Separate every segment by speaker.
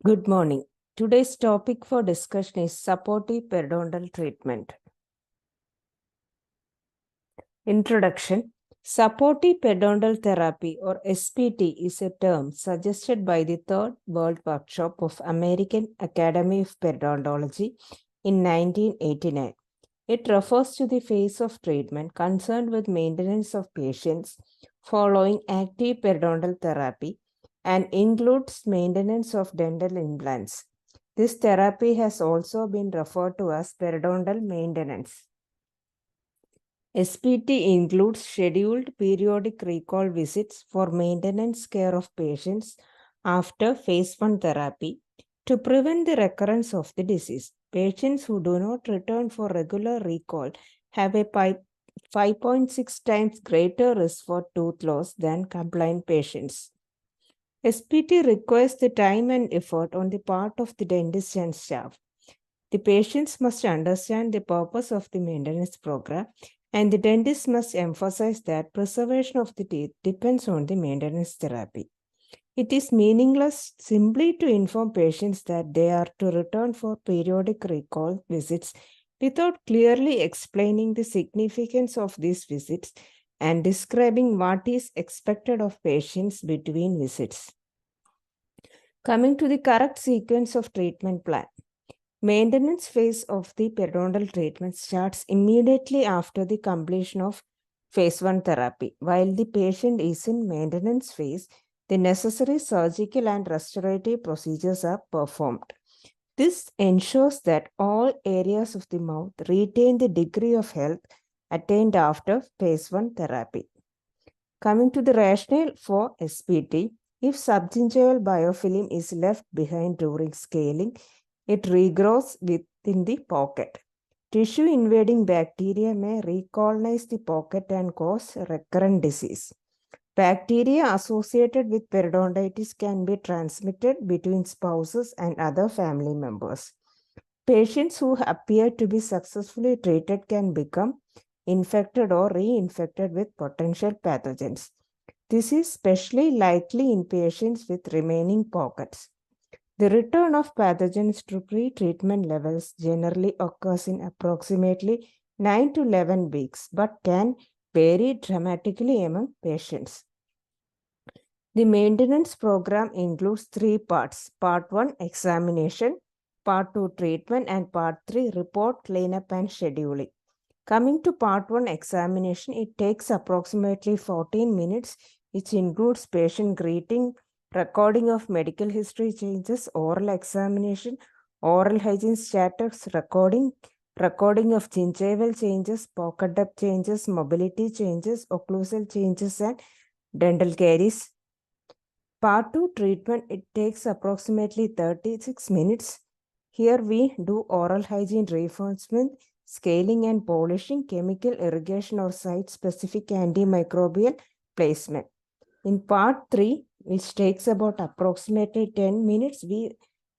Speaker 1: Good morning. Today's topic for discussion is supportive periodontal treatment. Introduction. Supportive periodontal therapy or SPT is a term suggested by the Third World Workshop of American Academy of Periodontology in 1989. It refers to the phase of treatment concerned with maintenance of patients following active periodontal therapy and includes maintenance of dental implants. This therapy has also been referred to as periodontal maintenance. SPT includes scheduled periodic recall visits for maintenance care of patients after phase 1 therapy to prevent the recurrence of the disease. Patients who do not return for regular recall have a 5.6 times greater risk for tooth loss than compliant patients. SPT requires the time and effort on the part of the dentist and staff. The patients must understand the purpose of the maintenance program, and the dentist must emphasize that preservation of the teeth depends on the maintenance therapy. It is meaningless simply to inform patients that they are to return for periodic recall visits without clearly explaining the significance of these visits and describing what is expected of patients between visits. Coming to the correct sequence of treatment plan. Maintenance phase of the periodontal treatment starts immediately after the completion of phase 1 therapy. While the patient is in maintenance phase, the necessary surgical and restorative procedures are performed. This ensures that all areas of the mouth retain the degree of health attained after phase 1 therapy. Coming to the rationale for SPT, if subgingival biofilm is left behind during scaling, it regrows within the pocket. Tissue invading bacteria may recolonize the pocket and cause recurrent disease. Bacteria associated with periodontitis can be transmitted between spouses and other family members. Patients who appear to be successfully treated can become infected or reinfected with potential pathogens. This is especially likely in patients with remaining pockets. The return of pathogens to pre-treatment levels generally occurs in approximately 9 to 11 weeks, but can vary dramatically among patients. The maintenance program includes 3 parts. Part 1, examination. Part 2, treatment. And Part 3, report, cleanup and scheduling. Coming to Part 1, examination, it takes approximately 14 minutes, which includes patient greeting, recording of medical history changes, oral examination, oral hygiene status, recording of gingival changes, pocket depth changes, mobility changes, occlusal changes, and dental caries. Part 2, treatment, it takes approximately 36 minutes. Here we do oral hygiene reinforcement, scaling and polishing, chemical irrigation or site-specific antimicrobial placement. In Part 3, which takes about approximately 10 minutes, we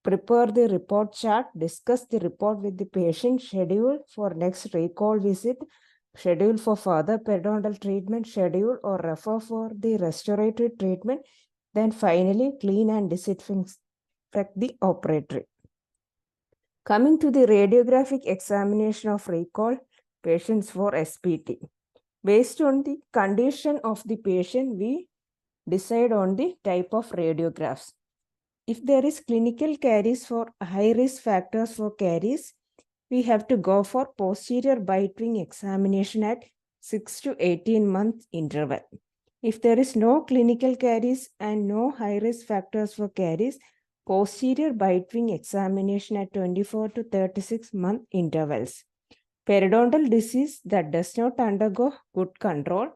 Speaker 1: prepare the report chart, discuss the report with the patient, schedule for next recall visit, schedule for further periodontal treatment, schedule or refer for the restorative treatment, then finally clean and disinfect the operatory. Coming to the radiographic examination of recall patients for SPT. Based on the condition of the patient, we decide on the type of radiographs. If there is clinical caries for high risk factors for caries, we have to go for posterior bite wing examination at 6 to 18 month interval. If there is no clinical caries and no high risk factors for caries, posterior bite wing examination at 24 to 36 month intervals. Periodontal disease that does not undergo good control,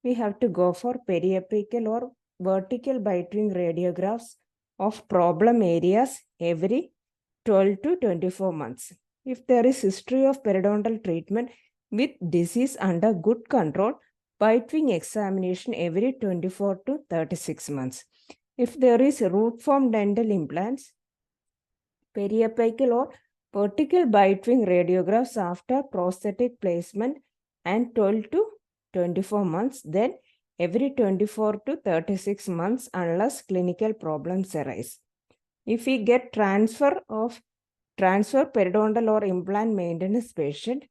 Speaker 1: we have to go for periapical or vertical bite wing radiographs of problem areas every 12 to 24 months. If there is history of periodontal treatment with disease under good control, bite wing examination every 24 to 36 months. If there is root form dental implants, periapical or vertical bite wing radiographs after prosthetic placement and 12 to 24 months, then every 24 to 36 months unless clinical problems arise. If we get transfer periodontal or implant maintenance patient,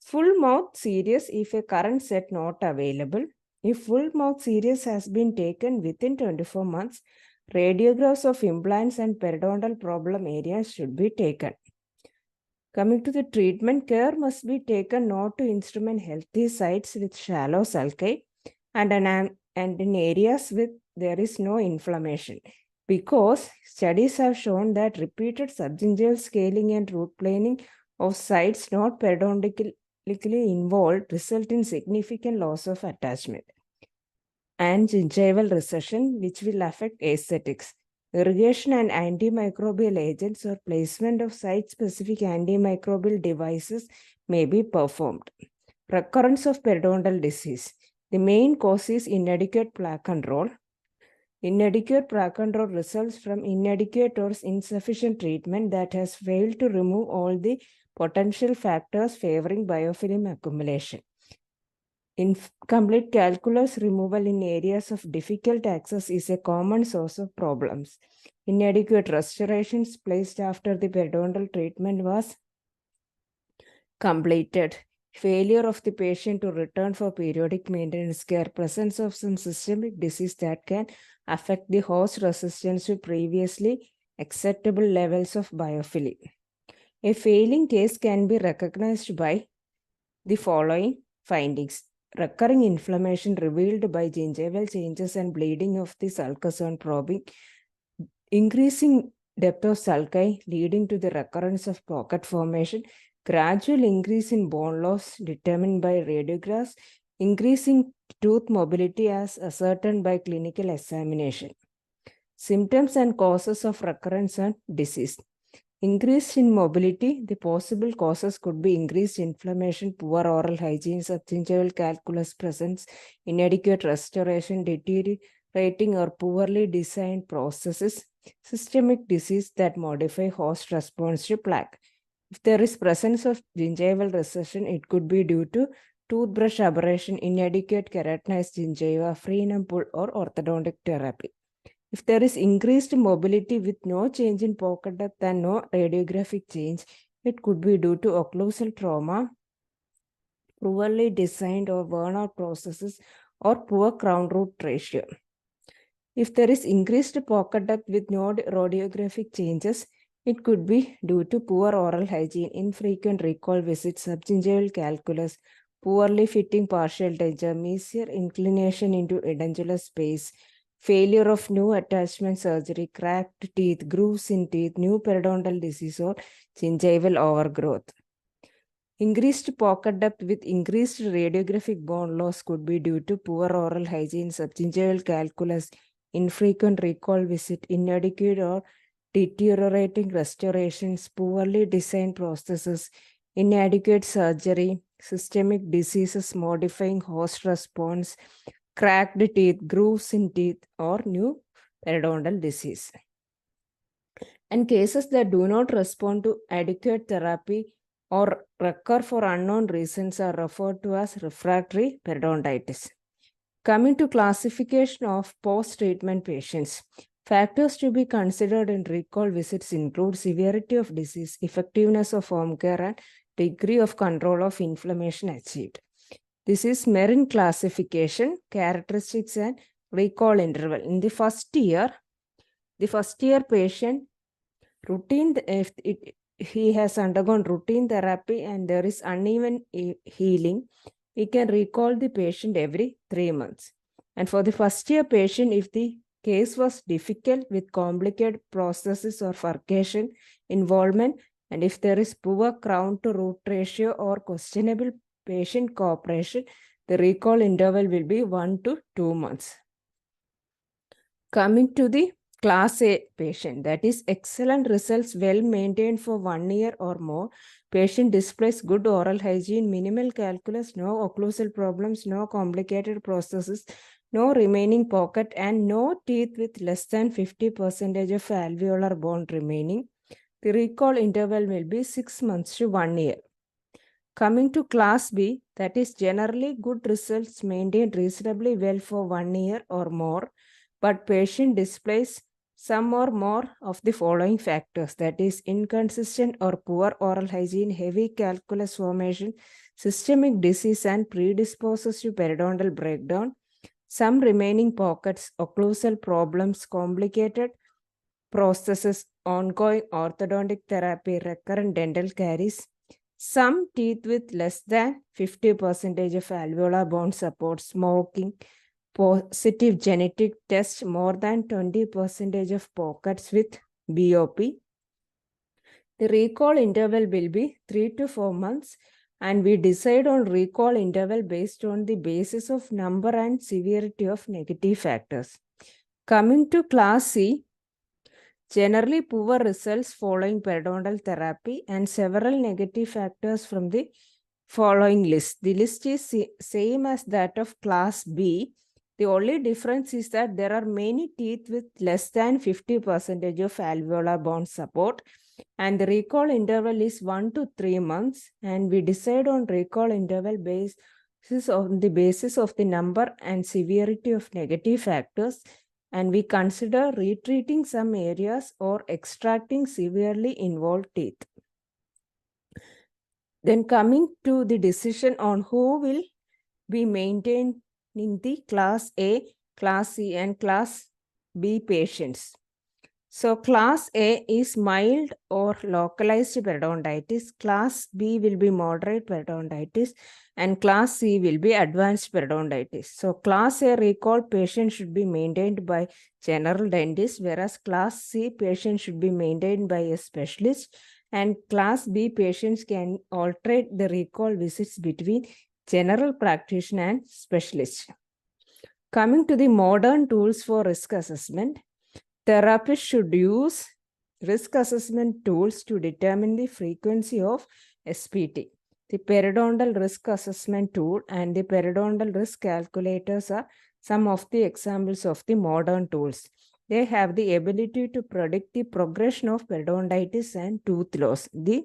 Speaker 1: full mouth series if a current set not available. If full mouth series has been taken within 24 months, radiographs of implants and periodontal problem areas should be taken. Coming to the treatment, care must be taken not to instrument healthy sites with shallow sulci and in areas with there is no inflammation. Because studies have shown that repeated subgingival scaling and root planing of sites not periodontically involved result in significant loss of attachment and gingival recession, which will affect aesthetics. Irrigation and antimicrobial agents or placement of site-specific antimicrobial devices may be performed. Recurrence of periodontal disease. The main cause is inadequate plaque control. Inadequate plaque control results from inadequate or insufficient treatment that has failed to remove all the potential factors favoring biofilm accumulation. Incomplete calculus removal in areas of difficult access is a common source of problems. Inadequate restorations placed after the periodontal treatment was completed. Failure of the patient to return for periodic maintenance care, presence of some systemic disease that can affect the host resistance to previously acceptable levels of biofilm. A failing case can be recognized by the following findings. Recurring inflammation revealed by gingival changes and bleeding of the sulcus on probing. Increasing depth of sulci leading to the recurrence of pocket formation. Gradual increase in bone loss determined by radiographs. Increasing tooth mobility as ascertained by clinical examination. Symptoms and causes of recurrence and disease. Increase in mobility, the possible causes could be increased inflammation, poor oral hygiene, subgingival calculus presence, inadequate restoration, deteriorating or poorly designed processes, systemic disease that modify host response to plaque. If there is presence of gingival recession, it could be due to toothbrush aberration, inadequate keratinized gingiva, frenum pull, or orthodontic therapy. If there is increased mobility with no change in pocket depth and no radiographic change, it could be due to occlusal trauma, poorly designed or worn out processes, or poor crown root ratio. If there is increased pocket depth with no radiographic changes, it could be due to poor oral hygiene, infrequent recall visits, subgingival calculus, poorly fitting partial denture, mesial inclination into edentulous space, failure of new attachment surgery, cracked teeth, grooves in teeth, new periodontal disease, or gingival overgrowth. Increased pocket depth with increased radiographic bone loss could be due to poor oral hygiene, subgingival calculus, infrequent recall visit, inadequate or deteriorating restorations, poorly designed prostheses, inadequate surgery, systemic diseases modifying host response, cracked teeth, grooves in teeth, or new periodontal disease. And cases that do not respond to adequate therapy or recur for unknown reasons are referred to as refractory periodontitis. Coming to classification of post-treatment patients, factors to be considered in recall visits include severity of disease, effectiveness of home care, and degree of control of inflammation achieved. This is Merin classification, characteristics, and recall interval. In the first year patient, he has undergone routine therapy and there is uneven healing, we can recall the patient every 3 months. And for the first year patient, if the case was difficult with complicated processes or furcation involvement, and if there is poor crown to root ratio or questionable patient cooperation, the recall interval will be 1 to 2 months. Coming to the Class A patient, that is excellent results well maintained for 1 year or more. Patient displays good oral hygiene, minimal calculus, no occlusal problems, no complicated processes, no remaining pocket, and no teeth with less than 50% of alveolar bone remaining. The recall interval will be 6 months to 1 year. Coming to Class B, that is generally good results maintained reasonably well for 1 year or more, but patient displays some or more of the following factors, that is inconsistent or poor oral hygiene, heavy calculus formation, systemic disease, and predisposes to periodontal breakdown. Some remaining pockets, occlusal problems, complicated processes, ongoing orthodontic therapy, recurrent dental caries. Some teeth with less than 50% of alveolar bone support, smoking, positive genetic test, more than 20% of pockets with BOP. The recall interval will be 3 to 4 months, and we decide on recall interval based on the basis of number and severity of negative factors. Coming to class C, generally poor results following periodontal therapy and several negative factors from the following list. The list is same as that of class B. The only difference is that there are many teeth with less than 50% of alveolar bone support, and the recall interval is 1 to 3 months, and we decide on recall interval basis on the basis of the number and severity of negative factors, and we consider retreating some areas or extracting severely involved teeth. Then coming to the decision on who will be maintained in the class A, class C, and class B patients. So class A is mild or localized periodontitis, class B will be moderate periodontitis, and class C will be advanced periodontitis. So class A recall patient should be maintained by general dentist, whereas class C patient should be maintained by a specialist, and class B patients can alternate the recall visits between general practitioner and specialist. Coming to the modern tools for risk assessment, therapists should use risk assessment tools to determine the frequency of SPT. The periodontal risk assessment tool and the periodontal risk calculators are some of the examples of the modern tools. They have the ability to predict the progression of periodontitis and tooth loss. The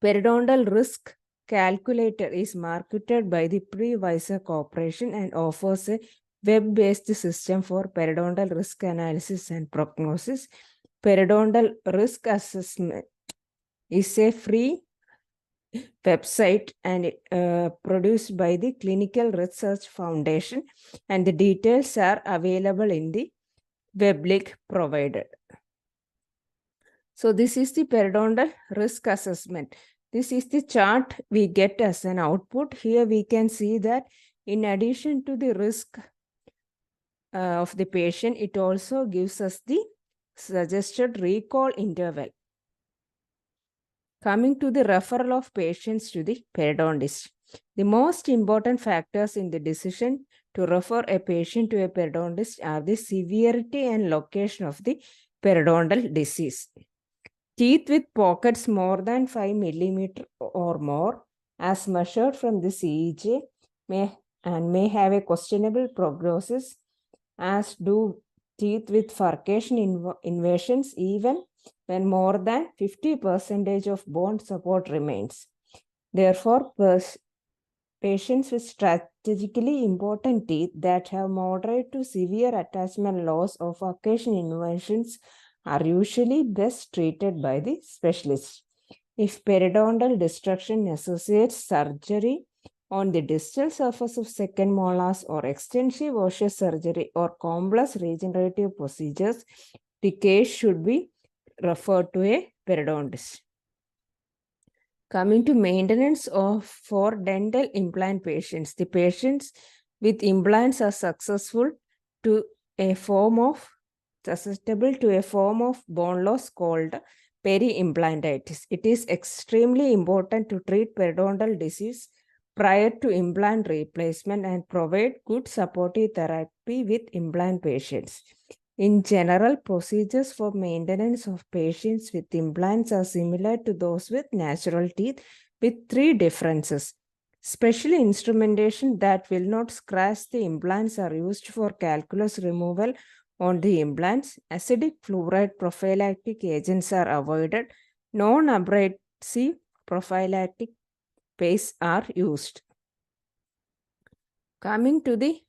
Speaker 1: periodontal risk calculator is marketed by the Previsor Corporation and offers a web-based system for periodontal risk analysis and prognosis. Periodontal risk assessment is a free website and produced by the Clinical Research Foundation, and the details are available in the web link provided. So this is the periodontal risk assessment. This is the chart we get as an output. Here we can see that in addition to the risk of the patient, it also gives us the suggested recall interval. Coming to the referral of patients to the periodontist. The most important factors in the decision to refer a patient to a periodontist are the severity and location of the periodontal disease. Teeth with pockets more than 5 mm or more, as measured from the CEJ, may have a questionable prognosis, as do teeth with furcation invasions, even when more than 50% of bone support remains. Therefore, patients with strategically important teeth that have moderate to severe attachment loss or furcation invasions are usually best treated by the specialist. If periodontal destruction necessitates surgery on the distal surface of second molars or extensive osseous surgery or complex regenerative procedures, the case should be referred to a periodontist. Coming to maintenance for dental implant patients, the patients with implants are susceptible to a form of bone loss called peri-implantitis. It is extremely important to treat periodontal disease prior to implant replacement and provide good supportive therapy with implant patients. In general, procedures for maintenance of patients with implants are similar to those with natural teeth, with 3 differences. Special instrumentation that will not scratch the implants are used for calculus removal on the implants. Acidic fluoride prophylactic agents are avoided. Non-abrasive prophylactic pastes are used. Coming to the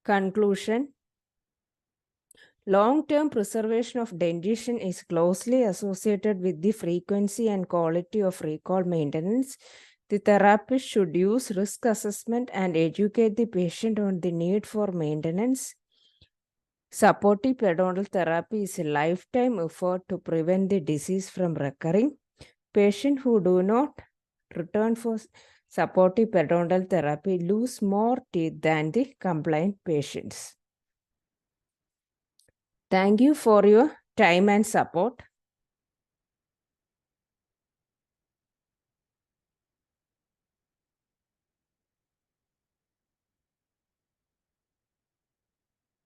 Speaker 1: conclusion, Long-term preservation of dentition is closely associated with the frequency and quality of recall maintenance. The therapist should use risk assessment and educate the patient on the need for maintenance. Supportive periodontal therapy is a lifetime effort to prevent the disease from recurring. Patients who do not return for supportive periodontal therapy lose more teeth than the compliant patients. Thank you for your time and support.